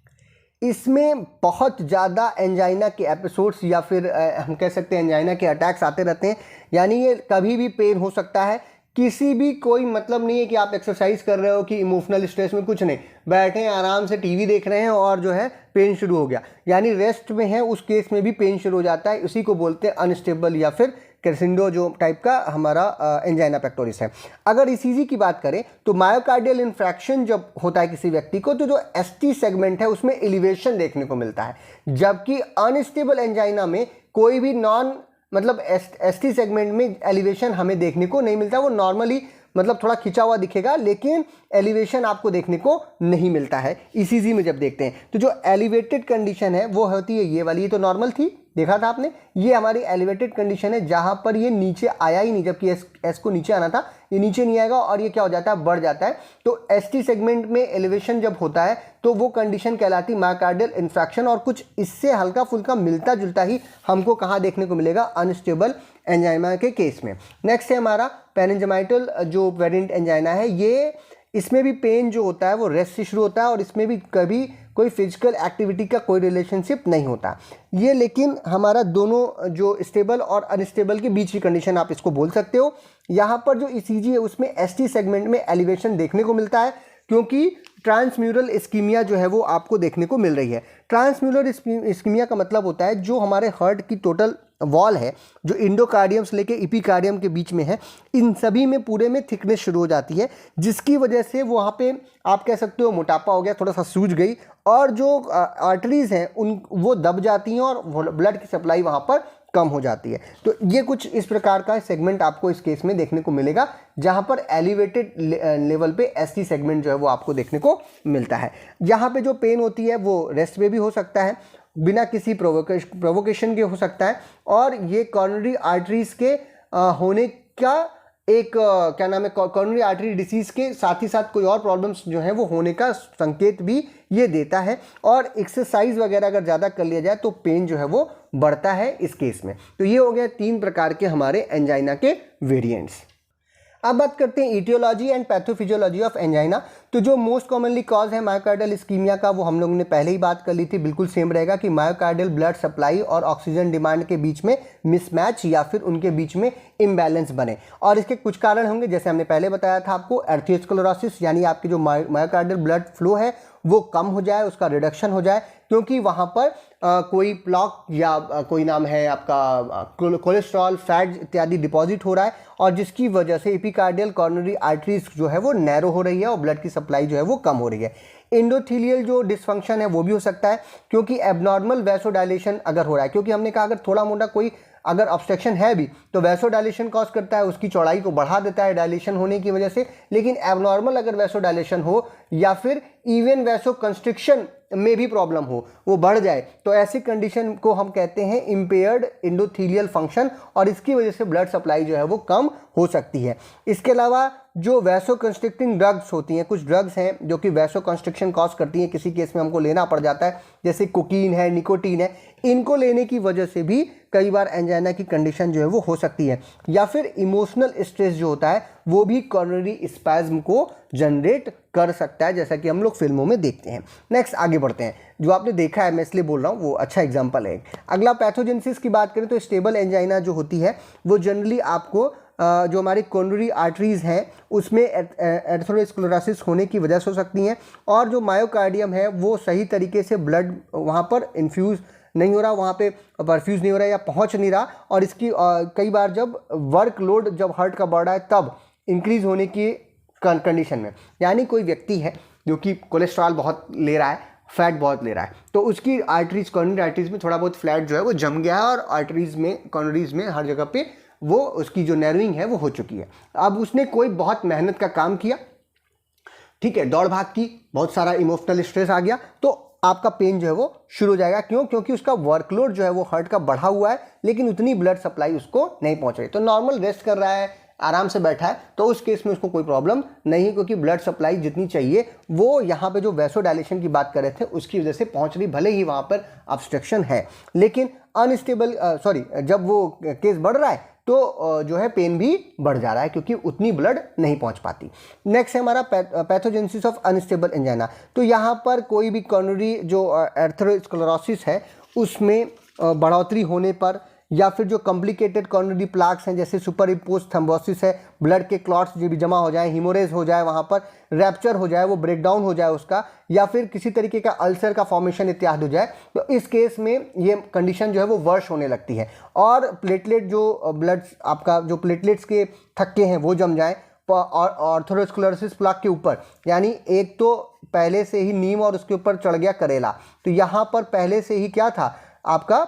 इसमें बहुत ज़्यादा एंजाइना के एपिसोड्स या फिर हम कह सकते हैं एंजाइना के अटैक्स आते रहते हैं, यानी ये कभी भी पेन हो सकता है, किसी भी कोई मतलब नहीं है कि आप एक्सरसाइज कर रहे हो कि इमोशनल स्ट्रेस में कुछ नहीं, बैठे हैं आराम से टीवी देख रहे हैं और जो है पेन शुरू हो गया, यानी रेस्ट में है उस केस में भी पेन शुरू हो जाता है। उसी को बोलते हैं अनस्टेबल या फिर क्रेसेंडो जो टाइप का हमारा एंजाइना पेक्टोरिस है। अगर ईसीजी की बात करें तो मायोकार्डियल इन्फ्रैक्शन जब होता है किसी व्यक्ति को तो जो एसटी सेगमेंट है उसमें एलिवेशन देखने को मिलता है, जबकि अनस्टेबल एंजाइना में कोई भी नॉन मतलब एसटी सेगमेंट में एलिवेशन हमें देखने को नहीं मिलता, वो नॉर्मली मतलब थोड़ा खिंचा हुआ दिखेगा लेकिन एलिवेशन आपको देखने को नहीं मिलता है ईसीजी में जब देखते हैं। तो जो एलिवेटेड कंडीशन है वो होती है ये वाली, ये तो नॉर्मल थी, देखा था आपने, ये हमारी एलिवेटेड कंडीशन है जहां पर ये नीचे आया ही नहीं, जबकि एस को नीचे आना था, ये नीचे नहीं आएगा और ये क्या हो जाता है, बढ़ जाता है। तो एसटी सेगमेंट में एलिवेशन जब होता है तो वो कंडीशन कहलाती मायोकार्डियल इन्फ्रैक्शन, और कुछ इससे हल्का फुल्का मिलता जुलता ही हमको कहाँ देखने को मिलेगा, अनस्टेबल एंजाइना के केस में। नेक्स्ट है हमारा पेनिंजाइमल जो वेरिएंट एंजाइना है, ये इसमें भी पेन जो होता है वो रेस्ट से शुरू होता है और इसमें भी कभी कोई फिजिकल एक्टिविटी का कोई रिलेशनशिप नहीं होता ये, लेकिन हमारा दोनों जो स्टेबल और अनस्टेबल के बीच की कंडीशन आप इसको बोल सकते हो। यहाँ पर जो ईसीजी है उसमें एसटी सेगमेंट में एलिवेशन देखने को मिलता है, क्योंकि ट्रांसम्यूरल इस्कीमिया जो है वो आपको देखने को मिल रही है। ट्रांसम्यूरल इस्कीमिया का मतलब होता है जो हमारे हार्ट की टोटल वॉल है जो इंडोकार्डियम से लेके इपिकार्डियम के बीच में है, इन सभी में पूरे में थिकनेस शुरू हो जाती है, जिसकी वजह से वहाँ पे आप कह सकते हो मोटापा हो गया, थोड़ा सा सूज गई, और जो आर्टरीज हैं उन वो दब जाती हैं और ब्लड की सप्लाई वहाँ पर कम हो जाती है। तो ये कुछ इस प्रकार का सेगमेंट आपको इस केस में देखने को मिलेगा, जहाँ पर एलिवेटेड लेवल पे एसटी सेगमेंट जो है वो आपको देखने को मिलता है। यहाँ पे जो पेन होती है वो रेस्ट में भी हो सकता है, बिना किसी प्रोवोकेशन के हो सकता है, और ये कॉर्नरी आर्टरीज के होने का एक क्या नाम है, कॉर्नरी आर्टरी डिसीज के साथ ही साथ कोई और प्रॉब्लम्स जो है वो होने का संकेत भी ये देता है। और एक्सरसाइज वगैरह अगर ज़्यादा कर लिया जाए तो पेन जो है वो बढ़ता है इस केस में। तो ये हो गया 3 प्रकार के हमारे एंजाइना के वेरिएंट्स। अब बात करते हैं etiology and pathophysiology of angina. तो जो मोस्ट कॉमनली कॉज है मायोकार्डियल इस्कीमिया का वो हम लोगों ने पहले ही बात कर ली थी, बिल्कुल सेम रहेगा कि मायोकार्डियल ब्लड सप्लाई और ऑक्सीजन डिमांड के बीच में मिसमैच या फिर उनके बीच में इम्बैलेंस बने। और इसके कुछ कारण होंगे, जैसे हमने पहले बताया था आपको, एर्थरोस्क्लेरोसिस यानी आपकी जो मायोकार्डियल ब्लड फ्लो है वो कम हो जाए, उसका रिडक्शन हो जाए, क्योंकि वहाँ पर कोई प्लॉक या कोई नाम है आपका कोलेस्ट्रॉल, फैट इत्यादि डिपॉजिट हो रहा है, और जिसकी वजह से एपिकार्डियल कॉर्नरी आर्टरीज जो है वो नैरो हो रही है और ब्लड की सप्लाई जो है वो कम हो रही है। एंडोथेलियल जो डिसफंक्शन है वो भी हो सकता है, क्योंकि एबनॉर्मल वैसोडाइलेशन अगर हो रहा है, क्योंकि हमने कहा अगर थोड़ा मोटा कोई अगर ऑब्स्ट्रक्शन है भी तो वैसोडाइलेशन कॉज करता है, उसकी चौड़ाई को बढ़ा देता है डायलेशन होने की वजह से। लेकिन एबनॉर्मल अगर वैसोडाइलेशन हो या फिर इवन वैसो कंस्ट्रिक्शन में भी प्रॉब्लम हो, वो बढ़ जाए, तो ऐसी कंडीशन को हम कहते हैं इम्पेयर्ड एंडोथेलियल फंक्शन, और इसकी वजह से ब्लड सप्लाई जो है वो कम हो सकती है। इसके अलावा जो वैसो कंस्ट्रिक्टिंग ड्रग्स होती हैं, कुछ ड्रग्स हैं जो कि वैसो कंस्ट्रिक्शन कॉज करती हैं, किसी केस में हमको लेना पड़ जाता है, जैसे कोकीन है, निकोटीन है, इनको लेने की वजह से भी कई बार एंजाइना की कंडीशन जो है वो हो सकती है। या फिर इमोशनल स्ट्रेस जो होता है वो भी कॉर्नरी स्पैज्म को जनरेट कर सकता है, जैसा कि हम लोग फिल्मों में देखते हैं। नेक्स्ट आगे बढ़ते हैं, जो आपने देखा है मैं इसलिए बोल रहा हूँ, वो अच्छा एग्जांपल है। अगला पैथोजेनेसिस की बात करें तो स्टेबल एंजाइना जो होती है वो जनरली आपको जो हमारी कॉर्नरी आर्टरीज हैं उसमें एर्थरोस्क्लेरोसिस होने की वजह से हो सकती हैं, और जो मायोकार्डियम है वो सही तरीके से ब्लड वहाँ पर इन्फ्यूज़ नहीं हो रहा, वहाँ पे परफ्यूज़ नहीं हो रहा या पहुँच नहीं रहा, और इसकी कई बार जब वर्कलोड जब हार्ट का बढ़ रहा है तब इंक्रीज़ होने की कंडीशन में, यानी कोई व्यक्ति है जो कि कोलेस्ट्रॉल बहुत ले रहा है, फैट बहुत ले रहा है, तो उसकी आर्टरीज, कॉर्नरी आर्टरीज में थोड़ा बहुत फ्लैट जो है वो जम गया है, और आर्टरीज में, कॉर्नरीज में हर जगह पे वो उसकी जो नैरोइंग है वो हो चुकी है। अब उसने कोई बहुत मेहनत का काम किया, ठीक है, दौड़ भाग की, बहुत सारा इमोशनल स्ट्रेस आ गया, तो आपका पेन जो है वो शुरू हो जाएगा। क्यों? क्योंकि उसका वर्कलोड जो है वो हार्ट का बढ़ा हुआ है, लेकिन उतनी ब्लड सप्लाई उसको नहीं पहुंच रही। तो नॉर्मल रेस्ट कर रहा है, आराम से बैठा है, तो उस केस में उसको कोई प्रॉब्लम नहीं है, क्योंकि ब्लड सप्लाई जितनी चाहिए वो यहाँ पे जो वैसोडाइलेशन की बात कर रहे थे उसकी वजह से पहुंच रही, भले ही वहाँ पर ऑब्स्ट्रक्शन है, लेकिन अनस्टेबल जब वो केस बढ़ रहा है तो जो है पेन भी बढ़ जा रहा है, क्योंकि उतनी ब्लड नहीं पहुंच पाती। नेक्स्ट है हमारा पैथोजेनेसिस ऑफ अनस्टेबल एंजाइना। तो यहाँ पर कोई भी कॉर्नरी जो एर्थरोस्क्लेरोसिस है उसमें बढ़ोतरी होने पर, या फिर जो कॉम्प्लिकेटेड कॉर्नरी प्लाक्स हैं जैसे सुपरइम्पोज थ्रोम्बोसिस है, ब्लड के क्लॉट्स जो भी जमा हो जाए, हीमोरेज हो जाए, वहाँ पर रैप्चर हो जाए, वो ब्रेकडाउन हो जाए उसका, या फिर किसी तरीके का अल्सर का फॉर्मेशन इत्यादि हो जाए, तो इस केस में ये कंडीशन जो है वो वर्ष होने लगती है, और प्लेटलेट जो ब्लड आपका जो प्लेटलेट्स के थक्के हैं वो जम जाए, और एर्थरोस्क्लेरोसिस प्लाक के ऊपर, यानी एक तो पहले से ही नीम और उसके ऊपर चढ़ गया करेला, तो यहाँ पर पहले से ही क्या था आपका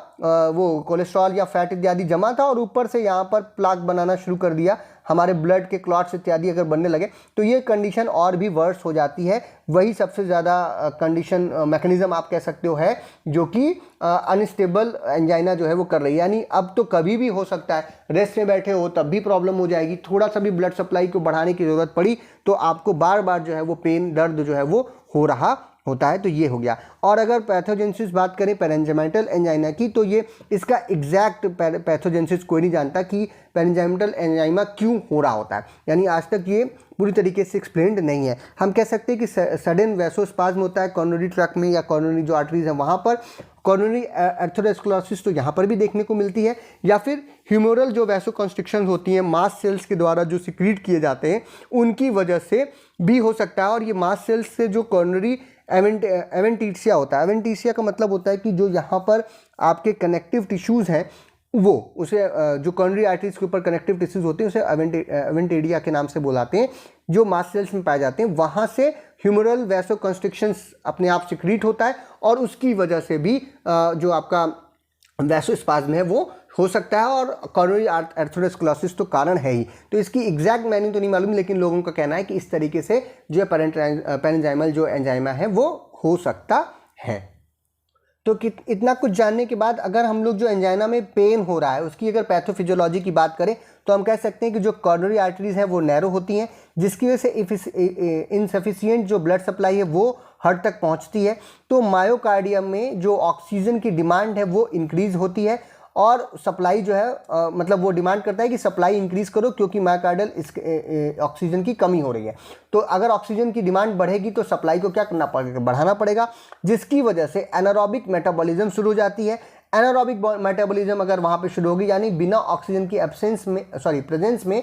वो कोलेस्ट्रॉल या फैट इत्यादि जमा था, और ऊपर से यहाँ पर प्लाक बनाना शुरू कर दिया, हमारे ब्लड के क्लॉट्स इत्यादि अगर बनने लगे तो ये कंडीशन और भी वर्स हो जाती है। वही सबसे ज़्यादा कंडीशन मैकेनिज्म आप कह सकते हो है जो कि अनस्टेबल एंजाइना जो है वो कर रही है। यानी अब तो कभी भी हो सकता है, रेस्ट में बैठे हो तब भी प्रॉब्लम हो जाएगी, थोड़ा सा भी ब्लड सप्लाई को बढ़ाने की ज़रूरत पड़ी तो आपको बार बार जो है वो पेन, दर्द जो है वो हो रहा होता है। तो ये हो गया। और अगर पैथोजेनेसिस बात करें पेरेंजाइमल एंजाइना की, तो ये इसका एग्जैक्ट पैथोजेनेसिस कोई नहीं जानता कि पेरेंजाइमल एंजाइना क्यों हो रहा होता है, यानी आज तक ये पूरी तरीके से एक्सप्लेन्ड नहीं है। हम कह सकते हैं कि सडन वैसोस्पाज्म होता है कॉर्नरी ट्रैक्ट में या कॉर्नरी जो आर्टरीज है वहाँ पर, कॉर्नरी एर्थरोस्क्लेरोसिस तो यहाँ पर भी देखने को मिलती है, या फिर ह्यूमरल जो वैसोकंस्ट्रिक्शंस होती हैं मास सेल्स के द्वारा जो सिक्रीट किए जाते हैं उनकी वजह से भी हो सकता है। और ये मास सेल्स से जो कॉर्नरी एवेंटीसिया होता है, एवेंटीसिया का मतलब होता है कि जो यहाँ पर आपके कनेक्टिव टिश्यूज़ हैं वो उसे जो कॉर्नरी आर्टरीज के ऊपर कनेक्टिव टिश्यूज़ होते हैं उसे एवेंटेडिया के नाम से बुलाते हैं, जो मास सेल्स में पाए जाते हैं, वहाँ से ह्यूमरल वैसोकंस्ट्रिक्शंस अपने आप सिक्रीट होता है और उसकी वजह से भी जो आपका वैसोस्पाज्म है वो हो सकता है। और कॉर्नरी एर्थरोस्क्लेरोसिस तो कारण है ही, तो इसकी एग्जैक्ट मीनिंग तो नहीं मालूम, लेकिन लोगों का कहना है कि इस तरीके से जो पेरेंजाइमल जो एंजाइमा है वो हो सकता है। तो इतना कुछ जानने के बाद अगर हम लोग जो एंजाइना में पेन हो रहा है उसकी अगर पैथोफिजियोलॉजी की बात करें तो हम कह सकते हैं कि जो कॉर्नरी आर्टरीज हैं वो नैरो होती हैं, जिसकी वजह से इनसफिशिएंट जो ब्लड सप्लाई है वो हार्ट तक पहुंचती है। तो मायोकार्डियम में जो ऑक्सीजन की डिमांड है वो इंक्रीज होती है और सप्लाई जो है मतलब वो डिमांड करता है कि सप्लाई इंक्रीज करो क्योंकि मायोकार्डियल ऑक्सीजन की कमी हो रही है। तो अगर ऑक्सीजन की डिमांड बढ़ेगी तो सप्लाई को क्या करना पड़ेगा, बढ़ाना पड़ेगा, जिसकी वजह से एनारोबिक मेटाबॉलिज्म शुरू हो जाती है। एनारोबिक मेटाबॉलिज्म अगर वहाँ पे शुरू होगी यानी बिना ऑक्सीजन की प्रेजेंस में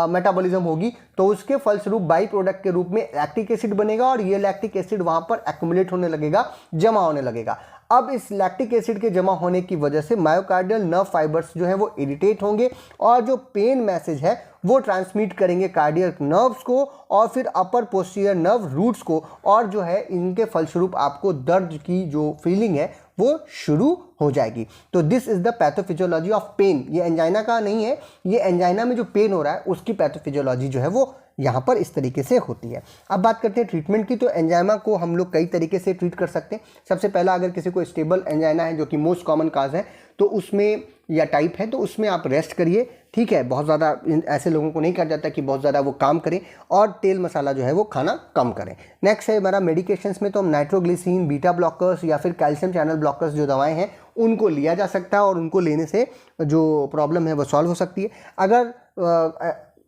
मेटाबॉलिज्म होगी तो उसके फलस्वरूप बाई प्रोडक्ट के रूप में लैक्टिक एसिड बनेगा और ये लैक्टिक एसिड वहाँ पर एक्युमुलेट होने लगेगा, जमा होने लगेगा। अब इस लैक्टिक एसिड के जमा होने की वजह से मायोकार्डियल नर्व फाइबर्स जो है वो इरिटेट होंगे और जो पेन मैसेज है वो ट्रांसमिट करेंगे कार्डियक नर्व्स को और फिर अपर पोस्टीरियर नर्व रूट्स को, और जो है इनके फलस्वरूप आपको दर्द की जो फीलिंग है वो शुरू हो जाएगी। तो this is the pathophysiology of pain. ये एंजाइना का नहीं है, ये एंजाइना में जो पेन हो रहा है उसकी पैथोफिजियोलॉजी जो है वो यहाँ पर इस तरीके से होती है। अब बात करते हैं ट्रीटमेंट की। तो एंजाइना को हम लोग कई तरीके से ट्रीट कर सकते हैं। सबसे पहला, अगर किसी को स्टेबल एंजाइना है जो कि मोस्ट कॉमन काज है तो उसमें या टाइप है तो उसमें आप रेस्ट करिए, ठीक है। बहुत ज़्यादा ऐसे लोगों को नहीं कहा जाता कि बहुत ज़्यादा वो काम करें और तेल मसाला जो है वो खाना कम करें। नेक्स्ट है हमारा मेडिकेशंस में, तो हम नाइट्रोग्लिसरीन, बीटा ब्लॉकर्स या फिर कैल्शियम चैनल ब्लॉकर्स जो दवाएं हैं उनको लिया जा सकता है और उनको लेने से जो प्रॉब्लम है वो सॉल्व हो सकती है। अगर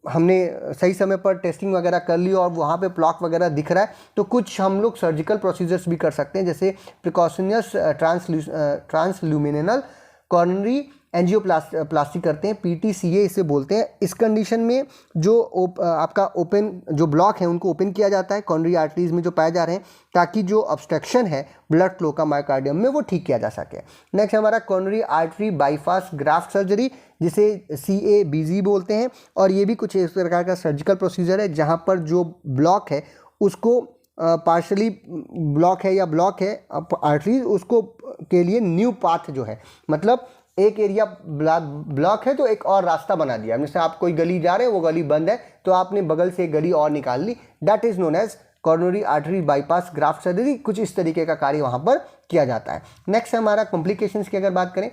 हमने सही समय पर टेस्टिंग वगैरह कर ली और वहाँ पे प्लॉक वगैरह दिख रहा है तो कुछ हम लोग सर्जिकल प्रोसीजर्स भी कर सकते हैं, जैसे प्रिकॉशनियस ट्रांसल्यूमिनल कॉर्नरी एंजियोप्लास्टी करते हैं, PTCA इसे बोलते हैं। इस कंडीशन में जो आपका ओपन जो ब्लॉक है उनको ओपन किया जाता है कॉर्नरी आर्टरीज में जो पाए जा रहे हैं, ताकि जो ऑब्स्ट्रक्शन है ब्लड फ्लो का मायोकार्डियम में वो ठीक किया जा सके। नेक्स्ट हमारा coronary artery bypass graft surgery, जिसे CABG बोलते हैं, और ये भी कुछ इस प्रकार का सर्जिकल प्रोसीजर है जहाँ पर जो ब्लॉक है उसको पार्शली ब्लॉक है या ब्लॉक है आर्टरीज, उसको के लिए न्यू पाथ जो है, मतलब एक एरिया ब्लॉक है तो एक और रास्ता बना दिया। जैसे आप कोई गली जा रहे हैं, वो गली बंद है तो आपने बगल से एक गली और निकाल ली, that is known as coronary artery bypass graft surgery. कुछ इस तरीके का कार्य वहाँ पर किया जाता है। नेक्स्ट है हमारा कॉम्प्लिकेशंस की अगर बात करें,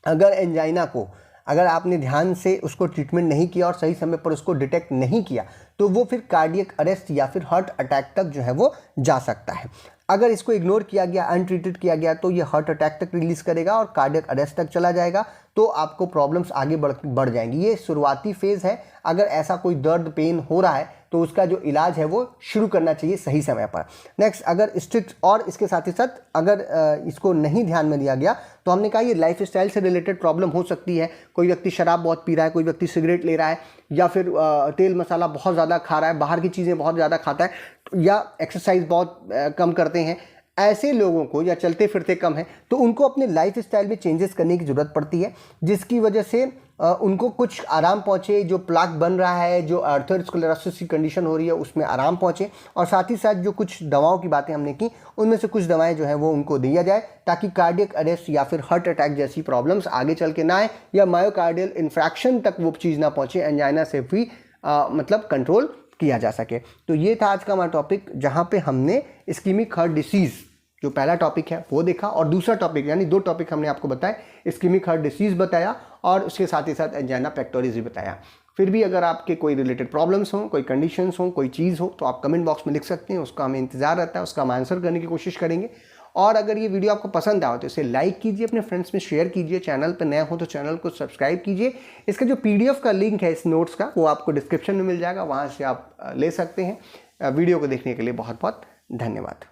अगर एंजाइना को अगर आपने ध्यान से उसको ट्रीटमेंट नहीं किया और सही समय पर उसको डिटेक्ट नहीं किया तो वो फिर कार्डियक अरेस्ट या फिर हार्ट अटैक तक जो है वो जा सकता है। अगर इसको इग्नोर किया गया, अनट्रीटेड किया गया तो ये हार्ट अटैक तक रिलीज करेगा और कार्डियक अरेस्ट तक चला जाएगा, तो आपको प्रॉब्लम्स आगे बढ़ जाएंगी। ये शुरुआती फेज़ है। अगर ऐसा कोई दर्द पेन हो रहा है तो उसका जो इलाज है वो शुरू करना चाहिए सही समय पर। नेक्स्ट, अगर स्ट्रिक्ट और इसके साथ ही साथ अगर इसको नहीं ध्यान में दिया गया तो हमने कहा ये लाइफ स्टाइल से रिलेटेड प्रॉब्लम हो सकती है। कोई व्यक्ति शराब बहुत पी रहा है, कोई व्यक्ति सिगरेट ले रहा है, या फिर तेल मसाला बहुत ज़्यादा खा रहा है, बाहर की चीज़ें बहुत ज़्यादा खाता है, या एक्सरसाइज बहुत कम करते हैं। ऐसे लोगों को, या चलते फिरते कम है, तो उनको अपने लाइफ स्टाइल में चेंजेस करने की ज़रूरत पड़ती है, जिसकी वजह से उनको कुछ आराम पहुँचे। जो प्लाक बन रहा है, जो अर्थरोस्क्लेरोसिस की कंडीशन हो रही है, उसमें आराम पहुँचे। और साथ ही साथ जो कुछ दवाओं की बातें हमने की, उनमें से कुछ दवाएं जो है वो उनको दिया जाए ताकि कार्डियक अरेस्ट या फिर हार्ट अटैक जैसी प्रॉब्लम्स आगे चल के ना आए, या मायोकार्डियल इन्फ्रैक्शन तक वो चीज़ ना पहुँचे, एंजाइना से भी मतलब कंट्रोल किया जा सके। तो ये था आज का हमारा टॉपिक, जहाँ पे हमने इस्कीमिक हार्ट डिसीज़ जो पहला टॉपिक है वो देखा, और दूसरा टॉपिक यानी दो टॉपिक हमने आपको बताए, इस्कीमिक हार्ट डिसीज़ बताया और उसके साथ ही साथ एंजाइना पेक्टोरिस भी बताया। फिर भी अगर आपके कोई रिलेटेड प्रॉब्लम्स हों, कोई कंडीशंस हों, कोई चीज़ हो, तो आप कमेंट बॉक्स में लिख सकते हैं, उसका हमें इंतजार रहता है, उसका हम आंसर करने की कोशिश करेंगे। और अगर ये वीडियो आपको पसंद आए तो इसे लाइक कीजिए, अपने फ्रेंड्स में शेयर कीजिए, चैनल पर नए हो तो चैनल को सब्सक्राइब कीजिए। इसका जो PDF का लिंक है इस नोट्स का, वो आपको डिस्क्रिप्शन में मिल जाएगा, वहाँ से आप ले सकते हैं। वीडियो को देखने के लिए बहुत बहुत धन्यवाद।